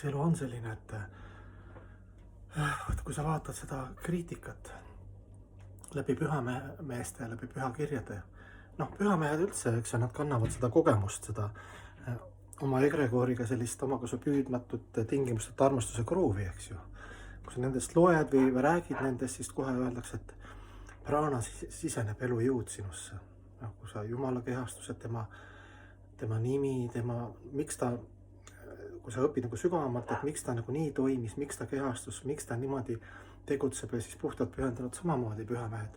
see elu on selline, et kui sa vaatad seda kriitikat läbi pühameeste ja läbi pühakirjade, noh, pühamehed üldse, eks ju, nad kannavad seda kogemust, seda oma egregooriga sellist omakosa püüdmatut tingimusteta armastuse kruuvi, eks ju. Kui sa nendest loed või räägid nendest, siis kohe öeldakse, et praana siseneb elu jõud sinusse. Kui sa Jumala kehastused, tema nimi, miks ta, kui sa õpid nagu sügavamalt, et miks ta nagu nii toimis, miks ta kehastus, miks ta niimoodi tegutseb ja siis puhtalt pühendunud samamoodi pühamehed,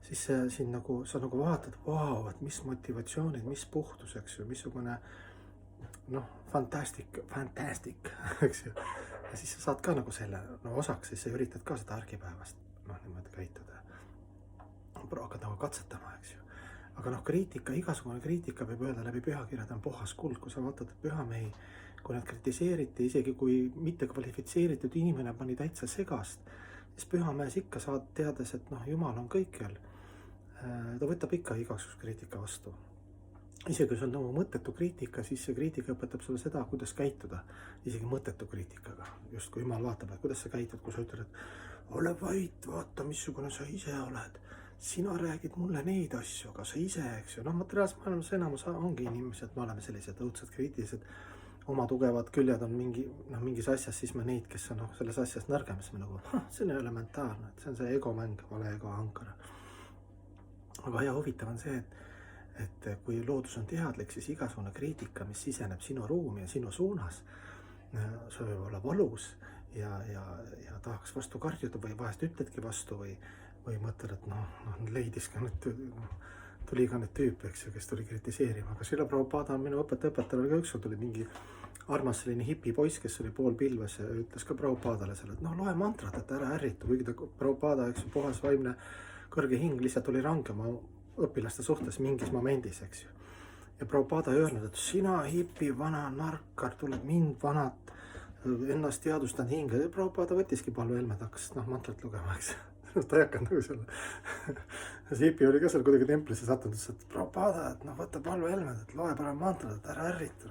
siis siin nagu, sa nagu vaatad, vau, et mis motivatsioonid, mis puhtus, eks ju, missugune fantastic, eks ju. Ja siis sa saad ka nagu selle osaks, siis sa üritad ka seda argipäevast niimoodi käituda. Hakkad nagu katsetama, eks ju. Aga kriitika, igasugune kriitika võib öelda läbi pühakirjad on puhas kuld, kui sa vaatad pühamehi, kui nad kritiseeriti, isegi kui mitte kvalifitseeritud inimene pani täitsa segast, siis pühamees ikka saad teades, et Jumal on kõikjal. Ta võtab ikka igasugust kriitika vastu. Isegi kui see on nagu mõttetu kriitika, siis see kriitika õpetab sulle seda, kuidas käituda, isegi mõttetu kriitikaga. Just kui Jumal vaatab, et kuidas sa käitud, kui sa ütled, et ole vait, vaata, missugune sa ise oled. Sina räägid mulle neid asju, aga sa ise, eks ju. Materiaalses maailmas enamus ongi inimesed, me oleme sellised õudsed kriitilised, oma tugevad küljed on mingis asjas, siis me neid, kes on selles asjas nõrgem, siis me nagu, see on elementaarne, see on see egomäng, vale ego ankara. Aga hea huvitav on see, et kui loodus on teadlik, siis igasugune kriitika, mis siseneb sinu ruumi ja sinu suunas, see võib olla valus ja tahaks vastu karjuda või vahest ütledki vastu või mõtled, et leidis ka tuli ka need tüüp, eks ju, kes tuli kritiseerima. Aga Srila Prabhupada on minu õpetajal oli ka ükskord tuli mingi armas selline hipi poiss, kes oli pool pilves ja ütles ka Prabhupadale selle, et loe mantrat, et ära ärritu, kuigi ta Prabhupada, eks ju, puhas vaimne kõrge hing lihtsalt oli rangema õpilaste suhtes mingis momendis, eks ju. Ja Prabhupada ei öelnud, et sina hipi vana narkar, tuleb mind vanat, ennast teadustanud hinge. Prabhupada võttiski palvehelmed, hakkas mantrat lugema, eks. Ta ei hakanud nagu selle. See hipi oli ka seal kuidagi templisse sattunud, et Prabhupada, et võtta palvehelmed, et loe parem mantrat, et ära ärritu.